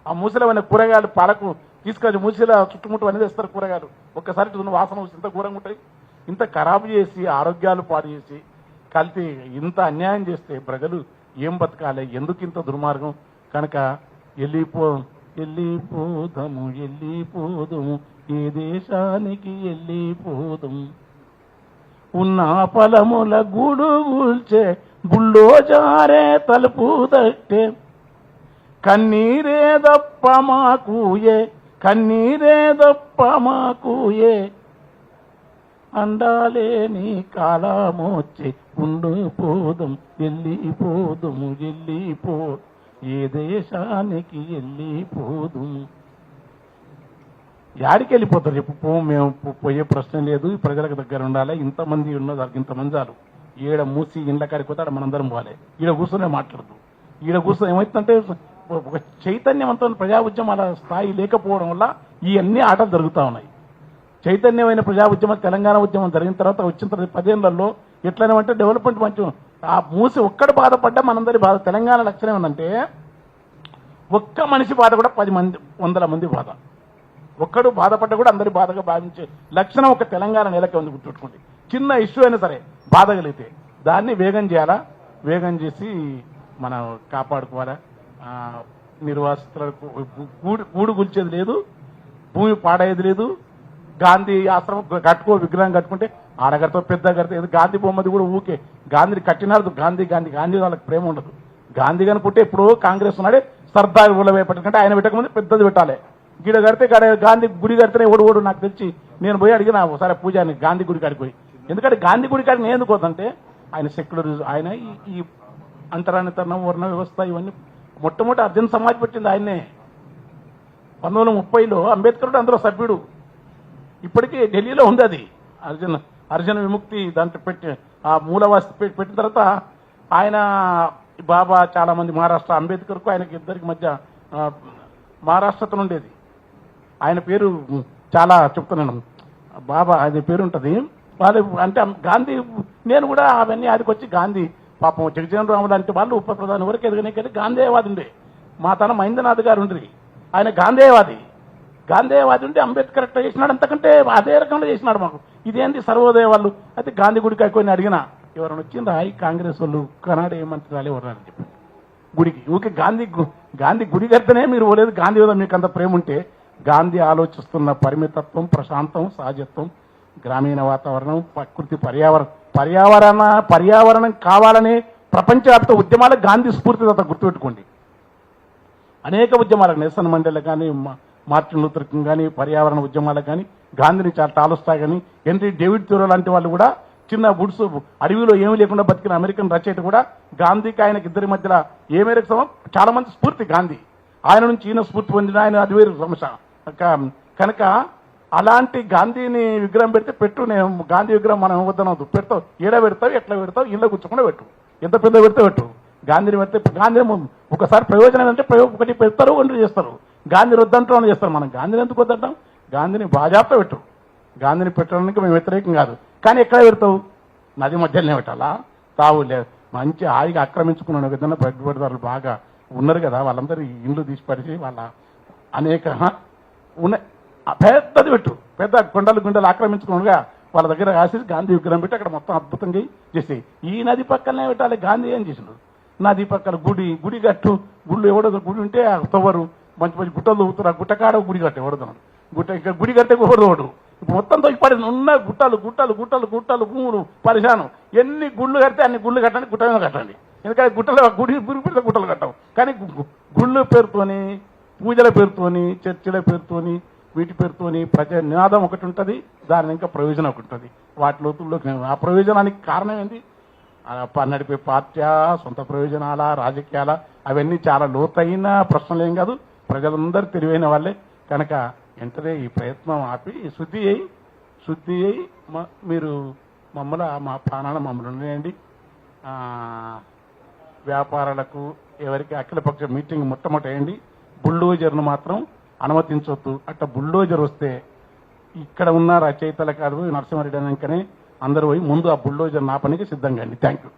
ఆ మూసిలమైన కూరగాయలు పాలకు తీసుకొచ్చి మూసిల చుట్టుముట్టు అనేది వేస్తారు కూరగాయలు. ఒక్కసారి వాసన ఇంత ఘోరంగా ఉంటాయి. ఇంత ఖరాబు చేసి ఆరోగ్యాలు పాడు చేసి కలిపి ఇంత అన్యాయం చేస్తే ప్రజలు ఏం బతకాలి? ఎందుకు ఇంత దుర్మార్గం? కనుక వెళ్ళిపోదము ఏ దేశానికి వెళ్ళిపోదము, ఉన్న పొలముల గూడు కూల్చే బుల్డోజారే తలుపు తట్టే, కన్నీరే దప్ప మాకుయే అండాలేని కాలమోచ్చే ఉండిపోదం వెళ్ళిపోదము ఏ దేశానికి వెళ్ళిపోదు. యాడికి వెళ్ళిపోతారు చెప్పు? మేము పోయే ప్రశ్న లేదు. ప్రజలకు దగ్గర ఉండాలి. ఇంతమంది ఉన్నది, ఇంతమంది చాలు. ఈడ మూసి ఇండ్ల కాడికి పోతే మనందరం పోవాలి. ఈడ కూర్చొనే మాట్లాడదు. ఈడ కూర్చొని ఏమవుతుందంటే ఒక చైతన్యవంతమైన ప్రజా ఉద్యమాల స్థాయి లేకపోవడం వల్ల ఈ అన్ని ఆటలు జరుగుతూ ఉన్నాయి. చైతన్యమైన ప్రజా ఉద్యమం, తెలంగాణ ఉద్యమం జరిగిన తర్వాత వచ్చిన తర్వాత 10 ఏళ్లలో ఎట్లనేమంటే డెవలప్మెంట్ మంచి ఆ మూసి ఒక్కడు బాధపడ్డా మనందరి బాధ. తెలంగాణ లక్షణం ఏంటంటే ఒక్క మనిషి బాధ కూడా 100 మంది బాధ. ఒక్కడు బాధపడ్డా కూడా అందరి బాధగా భావించే లక్షణం ఒక తెలంగాణ నెలకే ఉంది. గుర్తుపెట్టుకోండి. చిన్న ఇష్యూ అయినా సరే బాధ కలిగితే దాన్ని వేగం చేయాలా. వేగం చేసి మనం కాపాడుకోవాలా. నిర్వాసితులకు గూడు కూల్చేది లేదు, భూమి పాడేది లేదు. గాంధీ ఆశ్రమం విగ్రహం కట్టుకుంటే ఆడగడతో పెద్ద గడితే గాంధీ బొమ్మది కూడా ఊకే గాంధీని కట్టినారు. గాంధీ వాళ్ళకి ప్రేమ ఉండదు. గాంధీ కనుకుంటే ఇప్పుడు కాంగ్రెస్ ఉన్నాడే సర్దార్ వల్లభాయ్ పటేల్ కంటే ఆయన పెట్టకముందు పెద్దది పెట్టాలి. గిడ కడితే గాంధీ గుడి కడితేనే ఓడు నాకు తెచ్చి నేను పోయి అడిగిన ఒకసారి పూజాని గాంధీ గుడి కాడికి పోయి. ఎందుకంటే గాంధీ గుడి కాడికి నేను ఎందుకు పోతుంటే ఆయన సెక్యులరిజం, ఆయన ఈ అంటరానితనం, వర్ణ వ్యవస్థ ఇవన్నీ మొట్టమొదటి అర్జున్ సమాజ్ పెట్టింది ఆయన్నే. 1930లో అంబేద్కర్ అందులో సభ్యుడు. ఇప్పటికీ ఢిల్లీలో ఉంది అది. అర్జున విముక్తి దాంట్లో పెట్టి ఆ మూలవాసి పెట్టిన తర్వాత ఆయన బాబా చాలా మంది మహారాష్ట్ర అంబేద్కర్కు ఆయనకి ఇద్దరికి మధ్య మహారాష్ట్రతో ఉండేది. ఆయన పేరు చాలా చెప్తున్నాను, బాబా ఆయన పేరు ఉంటుంది. వాళ్ళు అంటే గాంధీ నేను కూడా అవన్నీ ఆదికొచ్చి గాంధీ పాపం జగజీవన్ లాంటి వాళ్ళు ఉప ప్రధాని వరకు ఎదగనే గాంధేయవాది ఉండే. మా తన మహేంద్రనాథ్ గారు ఉండ్రి, ఆయన గాంధేయవాది ఉండి అంబేద్కర్ ఎట్లా చేసినాడు అంతకంటే అదే రకంగా చేసినాడు. మాకు ఇదేంటి సర్వోదయ వాళ్ళు అయితే గాంధీ గుడికి అయిపోయి అడిగినా ఎవరైనా వచ్చిందా ఈ కాంగ్రెస్ వాళ్ళు కర్ణాటక ఏమంటారు ఎవరని చెప్పి గుడికి ఊకే గాంధీ గుడి కడితేనే మీరు పోలేదు. గాంధీ మీద మీకు అంత ప్రేమ ఉంటే గాంధీ ఆలోచిస్తున్న పరిమితత్వం, ప్రశాంతం, సహజత్వం, గ్రామీణ వాతావరణం, ప్రకృతి, పర్యావరణం కావాలనే ప్రపంచవ్యాప్త ఉద్యమాలకు గాంధీ స్ఫూర్తిదాత. గుర్తుపెట్టుకోండి. అనేక ఉద్యమాలకు నెల్సన్ మండేలా కానీ, మార్టిన్ లూథర్ కింగ్ కానీ, పర్యావరణ ఉద్యమాలకు కానీ గాంధీని చాలా టాలస్టాయ్ కానీ, హెన్రీ డేవిడ్ థోరో లాంటి వాళ్ళు కూడా చిన్న బుడ్స్ అడవిలో ఏమీ లేకుండా బతికిన అమెరికన్ రచయిత కూడా గాంధీకి ఆయనకి ఇద్దరి మధ్యలో ఏ మేరకు చాలా మంది స్ఫూర్తి గాంధీ. ఆయన నుంచి ఈయన స్ఫూర్తి పొందిన ఆయన అది వేరు సమస్య. కనుక అలాంటి గాంధీని విగ్రహం పెడితే పెట్టు. నేను గాంధీ విగ్రహం మనం వద్దనవద్దు. పెడతావు, ఏడ పెడతావు, ఎట్లా పెడతావు, ఇళ్ళ కూర్చోకుండా పెట్టు. ఎంత పెద్ద పెడితే పెట్టు. గాంధీని పెడితే గాంధీ ఒకసారి ప్రయోజనం అంటే ఒకటి పెడతారు, ఒంటి చేస్తారు. గాంధీ వద్దంటాం చేస్తారు. మనం గాంధీని ఎందుకు వద్దంటాం? గాంధీని బాజాప్తా పెట్టు. గాంధీని పెట్టడానికి మేము వ్యతిరేకం కాదు. కానీ ఎక్కడ పెడతావు? నది మధ్యలోనే పెట్టాలా? తావులే మంచి హాయిగా ఆక్రమించుకున్నాడు ఏదైనా పెట్టుబడిదారులు బాగా ఉన్నారు కదా, వాళ్ళందరూ ఇండ్లు తీసిపరిచి వాళ్ళ అనేక ఉన్నాయి. పెద్దది పెట్టు. పెద్ద గుండెలు ఆక్రమించుకున్నాడుగా వాళ్ళ దగ్గర రాసేసి గాంధీ విగ్రహం పెట్టి అక్కడ మొత్తం అద్భుతంగా చేసి ఈ నది పక్కనే పెట్టాలి. గాంధీ ఏం చేసిండు? నది పక్కన గుడి కట్టు. గుళ్ళు ఎవడో గుడి ఉంటే తవ్వరు, మంచి మంచి గుట్టలు తవ్వుతారు. ఆ గుట్టకాడ గుడి కట్టే ఎవడతాడు. ఇంకా గుడి కట్టే ఎవడోడు మొత్తం తొలిపడి ఉన్న గుట్టలు భూములు పరిశానం. ఎన్ని గుళ్ళు కడితే అన్ని గుళ్ళు కట్టండి, గుట్ట మీద కట్టండి. ఎందుకంటే గుడి పెడితే గుట్టలు కట్టవు. కానీ గుళ్ళు పేరుతోని, పూజల పేరుతోని, చర్చిల పేరుతోని, వీటి పేరుతోని ప్రజా నినాదం ఒకటి ఉంటుంది, దాని ఇంకా ప్రయోజనం ఒకటి ఉంటుంది. వాటి లోతుల్లోకి ఆ ప్రయోజనానికి కారణం ఏంటి? నడిపే పార్టీ, సొంత ప్రయోజనాల, రాజకీయాల, అవన్నీ చాలా లోతైన ప్రశ్నలు ఏం కాదు. ప్రజలందరూ తెలివైన వాళ్ళే. కనుక వెంటనే ఈ ప్రయత్నం ఆపి శుద్ధి అయ్యి మీరు మా ప్రాణాలు మమ్మల్ని ఉండేయండి. వ్యాపారాలకు ఎవరికి అఖిలపక్ష మీటింగ్ మొట్టమొదటి వేయండి. బుల్డోజర్ను మాత్రం అనుమతించవద్దు. అట్లా బుల్డోజర్ వస్తే ఇక్కడ ఉన్న రచయితల కాదు నరసింహారెడ్డి అనకనే అందరూ పోయి ముందు ఆ బుల్డోజర్ నా పనికి సిద్ధంగా అండి. Thank you.